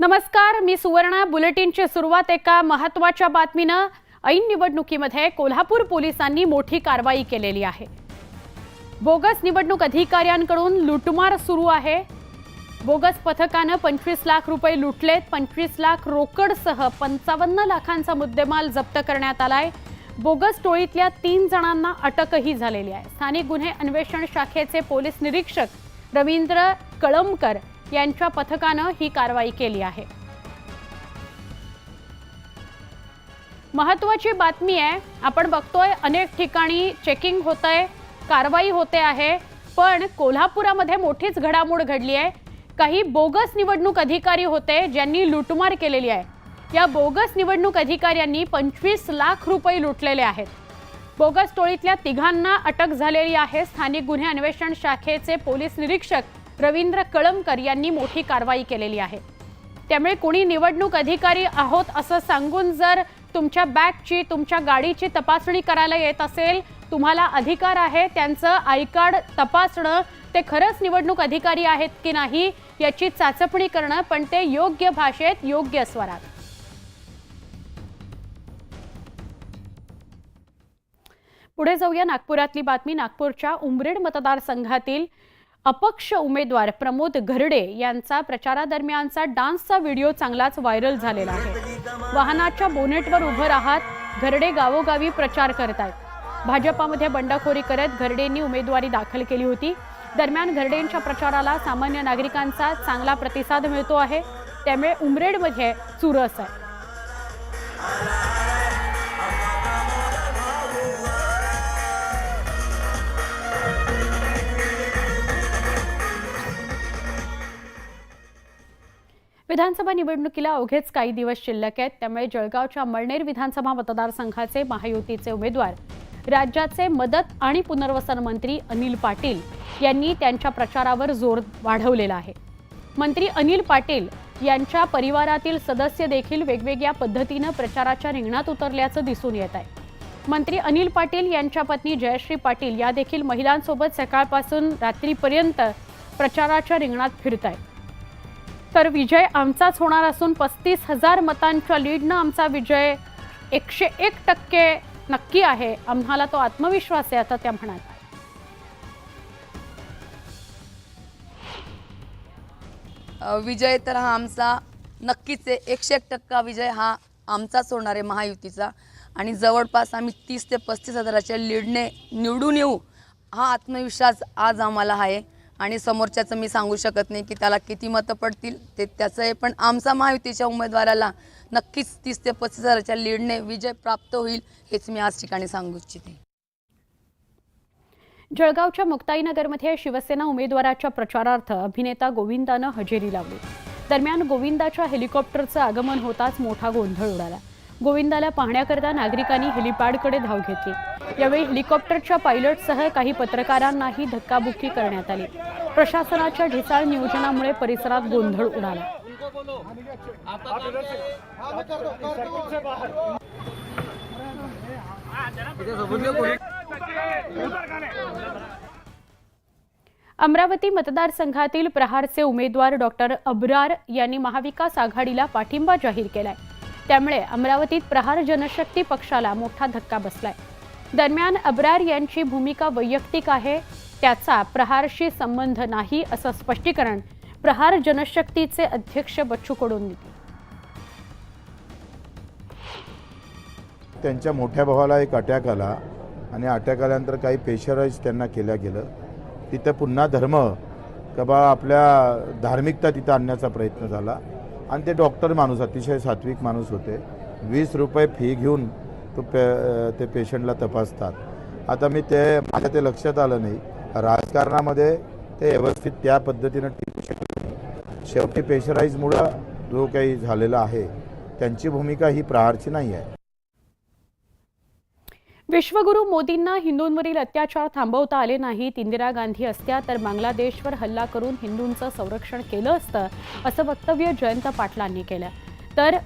नमस्कार, मी सुवर्णा. बुलेटिनची सुरुवात एका महत्त्वाच्या बातमीनं. ऐन निवडणुकीमध्ये कोल्हापूर पोलिसांनी मोठी कारवाई केलेली आहे. बोगस निवडणूक अधिकाऱ्यांकडून लुटमार सुरू आहे. बोगस पथकानं 25 लाख रुपये लुटलेत. 25 लाख रोकडसह 55 लाखांचा मुद्देमाल जप्त करण्यात आलाय. बोगस टोळीतल्या 3 जणांना अटकही झालेली आहे. स्थानिक गुन्हे अन्वेषण शाखेचे पोलीस निरीक्षक रवींद्र कळमकर यांच्या पथकानं ही कारवाई केली आहे. महत्त्वाची बातमी आहे. आपण बघतोय अनेक ठिकाणी चेकिंग होतंय, कारवाई होते आहे, पण कोल्हापुरामध्ये मोठीच घडामोड घडली आहे. काही बोगस निवडणूक अधिकारी होते ज्यांनी लुटमार केलेली आहे. या बोगस निवडणूक अधिकाऱ्यांनी 25 लाख रुपये लुटलेले आहेत. बोगस टोळीतल्या 3घांना अटक झालेली आहे. स्थानिक गुन्हे अन्वेषण शाखेचे पोलीस निरीक्षक रवींद्र कळमकर यांनी मोठी कारवाई केलेली आहे. त्यामुळे कोणी निवडणूक अधिकारी आहोत असं सांगून जर तुमच्या बॅगची, तुमच्या गाडीची तपासणी करायला येत असेल, तुम्हाला अधिकार आहे त्यांचं आय कार्ड तपासणं, ते खरंच निवडणूक अधिकारी आहेत की नाही याची चाचपणी करणं, पण ते योग्य भाषेत, योग्य स्वरात. पुढे जाऊया नागपुरातली बातमी. नागपूरच्या उमरेड मतदारसंघातील अपक्ष उमेदवार प्रमोद घरडे यांचा प्रचारादरम्यानचा डान्सचा व्हिडिओ चांगलाच व्हायरल झालेला आहे. वाहनाच्या बोनेटवर उभं राहत घरडे गावोगावी प्रचार करत आहेत. भाजपामध्ये बंडखोरी करत घरडेंनी उमेदवारी दाखल केली होती. दरम्यान घरडेंच्या प्रचाराला सामान्य नागरिकांचा चांगला प्रतिसाद मिळतो आहे. त्यामुळे उमरेडमध्ये चुरस आहे. विधानसभा निवडणुकीला अवघेच काही दिवस शिल्लक आहेत. त्यामुळे जळगावच्या मळनेर विधानसभा मतदारसंघाचे महायुतीचे उमेदवार राज्याचे मदत आणि पुनर्वसन मंत्री अनिल पाटील यांनी त्यांच्या प्रचारावर जोर वाढवलेला आहे. मंत्री अनिल पाटील यांच्या परिवारातील सदस्य देखील वेगवेगळ्या पद्धतीने प्रचाराच्या रिंगणात उतरल्याचं दिसून येत आहे. मंत्री अनिल पाटील यांच्या पत्नी जयश्री पाटील या देखील महिलांसोबत सकाळपासून रात्रीपर्यंत प्रचाराच्या रिंगणात फिरत आहेत. तर विजय आमचाच होणार असून 35,000 मतांच्या लीडनं आमचा विजय 101% नक्की आहे, आम्हाला तो आत्मविश्वास आहे, आता त्या म्हणाल्या. विजय तर हा आमचा नक्कीच आहे. 101% विजय हा आमचाच होणार आहे महायुतीचा. आणि जवळपास आम्ही 30 ते 35,000च्या लीडने निवडून येऊ हा आत्मविश्वास आज आम्हाला आहे. आणि समोरच्याचं मी सांगू शकत नाही की त्याला किती मतं पडतील, ते त्याचं आहे, पण आमचा महायुतीच्या उमेदवाराला नक्कीच 30 ते 35,000च्या लीडने विजय प्राप्त होईल हेच मी आज ठिकाणी सांगू इच्छिते. जळगावच्या मुक्ताईनगरमध्ये शिवसेना उमेदवाराच्या प्रचारार्थ अभिनेता गोविंदानं हजेरी लावली. दरम्यान गोविंदाच्या हेलिकॉप्टरचं आगमन होताच मोठा गोंधळ उडाला. गोविंदाला पाहण्याकरता नागरिकांनी हेलिपॅडकडे धाव घेतली. यावेळी हेलिकॉप्टरच्या पायलटसह काही पत्रकारांनाही धक्काबुक्की करण्यात आली. प्रशासनाच्या ढिसाळ नियोजनामुळे परिसरात गोंधळ उडाला. अमरावती मतदारसंघातील प्रहारचे उमेदवार डॉक्टर अब्रार यांनी महाविकास आघाडीला पाठिंबा जाहीर केलाय. त्यामुळे अमरावतीत प्रहार जनशक्ती पक्षाला मोठा धक्का बसलाय. दरम्यान अब्रार यांची भूमिका वैयक्तिक आहे, त्याचा प्रहारशी संबंध नाही असं स्पष्टीकरण प्रहार जनशक्तीचे अध्यक्ष बच्चू कडूंनी दिले. त्यांच्या मोठ्या भावाला एक अटॅक आला आणि अटॅक आल्यानंतर काही प्रेशराईज त्यांना केलं गेलं. तिथं पुन्हा धर्म किंवा आपल्या धार्मिकता तिथं आणण्याचा प्रयत्न झाला आणि ते डॉक्टर माणूस, अतिशय सात्विक माणूस होते. 20 रुपये फी घेऊन ते पेशंटला तपासतात. आता मी माझ्या ते लक्षात आलं नाही, राजकारणामध्ये ते व्यवस्थित त्या पद्धतीनं टिकू शकत नाही. शेवटी प्रेशराईजमुळं जो काही झालेला आहे त्यांची भूमिका ही प्रहारची नाही आहे. विश्वगुरू मोदींना हिंदूंवरील अत्याचार थांबवता आले नाहीत. इंदिरा गांधी असत्या तर बांगलादेशवर हल्ला करून हिंदूंचं संरक्षण केलं असतं असं वक्तव्य जयंत पाटलांनी केलं. तर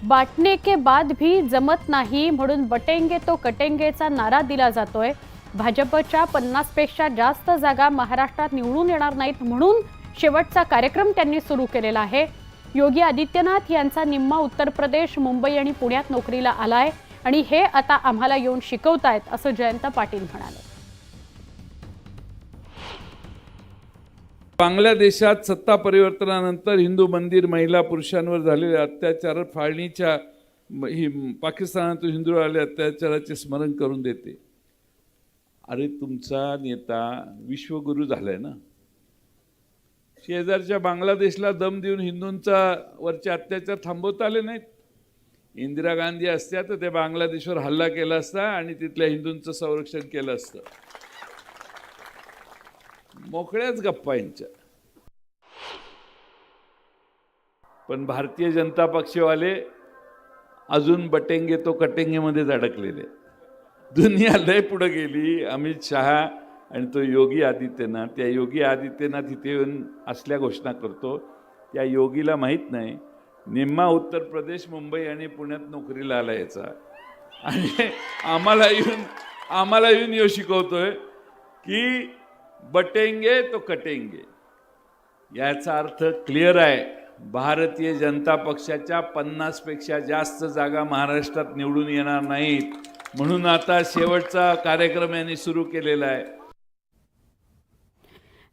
बांटने के बाद भी जमत नाही म्हणून बटेंगे तो कटेंगेचा नारा दिला जातोय. भाजपच्या 50 पेक्षा जास्त जागा महाराष्ट्रात निवडून येणार नाहीत म्हणून शेवटचा कार्यक्रम त्यांनी सुरू केलेला आहे. योगी आदित्यनाथ यांचा निम्मा उत्तर प्रदेश, मुंबई आणि पुण्यात नोकरीला आलाय आणि हे आता आम्हाला येऊन शिकवतायत असं जयंत पाटील म्हणाले. बांगलादेशात सत्ता परिवर्तनानंतर हिंदू मंदिर, महिला, पुरुषांवर झालेल्या अत्याचार, फाळणीच्या ही पाकिस्तानातून हिंदू आले अत्याचाराचे स्मरण करून देते. अरे तुमचा नेता विश्वगुरू झालाय ना. शेजारच्या बांगलादेशला दम देऊन हिंदूंचा वरचे अत्याचार थांबवता आले नाहीत. इंदिरा गांधी असत्या तर ते बांगलादेशवर हल्ला केला असता आणि तिथल्या हिंदूंचं संरक्षण केलं असतं. मोकळ्याच गप्पा यांच्या. पण भारतीय जनता पक्षवाले अजून बटेंगे तो कटेंगे मध्येच अडकलेले. दुनिया लय पुढे गेली. अमित शहा आणि तो योगी आदित्यनाथ, त्या योगी आदित्यनाथ इथे येऊन असल्या घोषणा करतो. त्या योगीला माहीत नाही निम्मा उत्तर प्रदेश, मुंबई आणि पुण्यात नोकरीला आला याचा. आणि आम्हाला येऊन यो शिकवतोय की बटेंगे तो कटेंगे. याचा अर्थ क्लिअर आहे. भारतीय जनता पक्षाच्या 50 पेक्षा जास्त जागा महाराष्ट्रात निवडून येणार नाहीत. म्हणून आता शेवटचा कार्यक्रम यांनी सुरू केलेला आहे.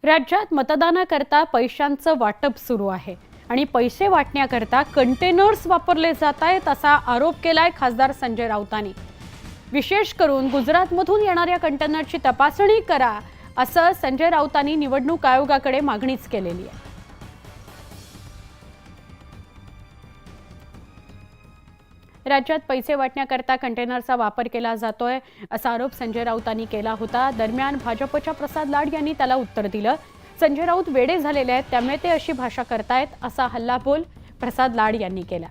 राज्यात मतदानाकरता पैशांचं वाटप सुरू आहे आणि पैसे वाटण्याकरता कंटेनर्स वापरले जात आहेत असा आरोप केलाय खासदार संजय राऊतांनी. विशेष करून गुजरातमधून येणाऱ्या कंटेनरची तपासणी करा असं संजय राऊतांनी निवडणूक आयोगाकडे मागणीच केलेली आहे. राज्यात पैसे वाटण्याकरता कंटेनरचा वापर केला जातोय असा आरोप संजय राऊतांनी केला होता. दरम्यान भाजपच्या प्रसाद लाड यांनी त्याला उत्तर दिलं. संजय राऊत वेडे झालेले आहेत, त्यामुळे ते अशी भाषा करतायत असा हल्लाबोल प्रसाद लाड यांनी केला.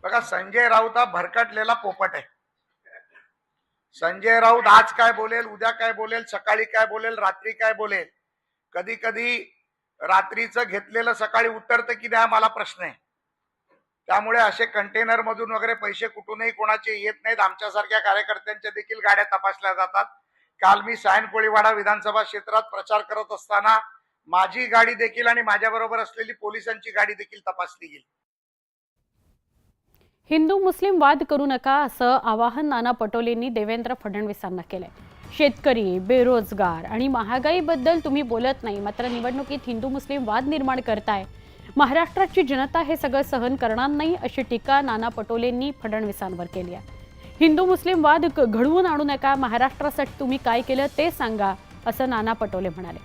बघा, संजय राऊत हा भरकटलेला पोपट आहे. संजय राऊत आज काय बोलेल, उद्या काय बोलेल, सकाळी काय बोलेल, रात्री काय बोलेल. कधी कधी रात्रीचं घेतलेलं सकाळी उतरतं की नाही मला प्रश्न आहे. त्यामुळे असे कंटेनर मधून वगैरे पैसे कुठूनही कोणाचे येत नाहीत. आमच्यासारख्या कार्यकर्त्यांच्या देखील गाड्या तपासल्या जातात. काल मी सायन कोळीवाडा विधानसभा क्षेत्रात प्रचार करत असताना माझी गाडी देखील आणि माझ्याबरोबर असलेली पोलिसांची गाडी देखील तपासली गेली. हिंदू मुस्लिम वाद करू नका असं आवाहन नाना पटोलेंनी देवेंद्र फडणवीसांना केलंय. शेतकरी, बेरोजगार आणि महागाईबद्दल तुम्ही बोलत नाही, मात्र निवडणुकीत हिंदू मुस्लिम वाद निर्माण करताय. महाराष्ट्राची जनता हे सगळं सहन करणार नाही अशी टीका नाना पटोलेंनी फडणवीसांवर केली आहे. हिंदू मुस्लिम वाद घडवून आणू नका, महाराष्ट्रासाठी तुम्ही काय केलं ते सांगा असं नाना पटोले म्हणाले.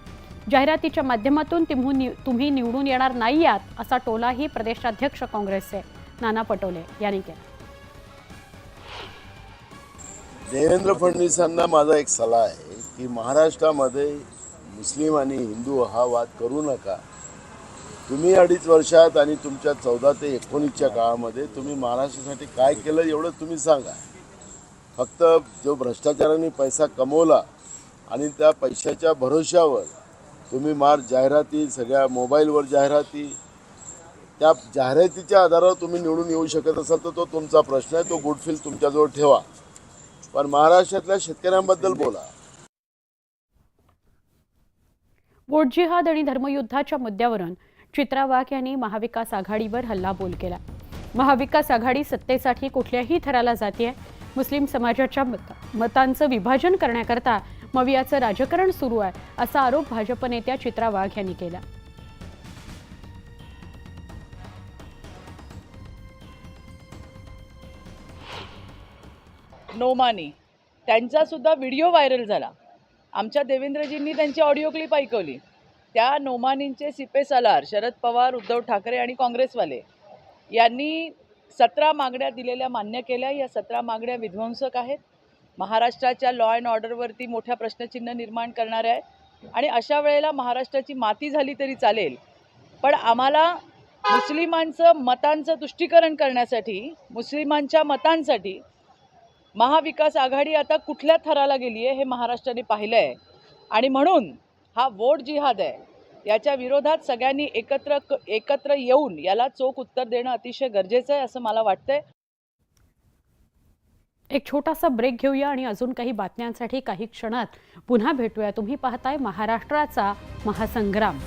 जाहिरातीच्या माध्यमातून तुम्ही निवडून येणार नाही आहात असा टोलाही प्रदेशाध्यक्ष काँग्रेसचे नाना पटोले यांनी केला. देवेंद्र फडणवीसांना माझा एक सल्ला आहे की महाराष्ट्रामध्ये मुस्लिम आणि हिंदू हा वाद करू नका. तुम्ही 2.5 वर्षात आणि तुमच्या 14 ते 19च्या काळामध्ये तुम्ही महाराष्ट्रासाठी काय केलं एवढं तुम्ही सांगा. फक्त जो भ्रष्टाचाराने पैसा कमवला आणि त्या पैशाच्या भरोश्यावर तुम्ही जाहिराती, सगळ्या मोबाईलवर जाहिराती, त्या जाहिरातीच्या आधारावर तुम्ही निवडून येऊ शकत असाल तर तो तुमचा प्रश्न आहे. तो गुडफिल तुमच्याजवळ ठेवा, पण महाराष्ट्रातल्या शेतकऱ्यांबद्दल बोला. वोट जिहाद आणि धर्मयुद्धाच्या मुद्द्यावरून चित्रा वाघ यांनी महाविकास आघाडीवर हल्लाबोल केला. महाविकास आघाडी सत्तेसाठी कुठल्याही थराला जातीये. मुस्लिम समाजाच्या मतांचं विभाजन करण्याकरता मवियाचं राजकारण सुरू आहे असा आरोप भाजप नेत्या चित्रा वाघ यांनी केला. नोमानी त्यांचा सुद्धा व्हिडिओ व्हायरल झाला. आमच्या देवेंद्रजींनी त्यांची ऑडिओ क्लिप ऐकवली. त्या नोमानींचे सिपे सलार शरद पवार, उद्धव ठाकरे आणि काँग्रेसवाले यांनी 17 मागण्या दिलेल्या मान्य केल्या. या 17 मागण्या विध्वंसक आहेत, महाराष्ट्राच्या लॉ अँड ऑर्डरवरती मोठ्या प्रश्नचिन्ह निर्माण करणाऱ्या आहेत. आणि अशा वेळेला महाराष्ट्राची माती झाली तरी चालेल, पण आम्हाला मुस्लिमांचं मतांचं तुष्टीकरण करण्यासाठी, मुस्लिमांच्या मतांसाठी महाविकास आघाडी आता कुठल्या थराला गेली आहे हे महाराष्ट्राने पाहिलं आहे. आणि म्हणून हा वोट जिहाद आहे. याच्या विरोधात सगळ्यांनी एकत्र येऊन याला चोख उत्तर देणं अतिशय गरजेचं आहे असं मला वाटतंय. एक छोटासा ब्रेक घेऊया आणि अजून काही बातम्यांसाठी काही क्षणात पुन्हा भेटूया. तुम्ही पाहताय महाराष्ट्राचा महासंग्राम.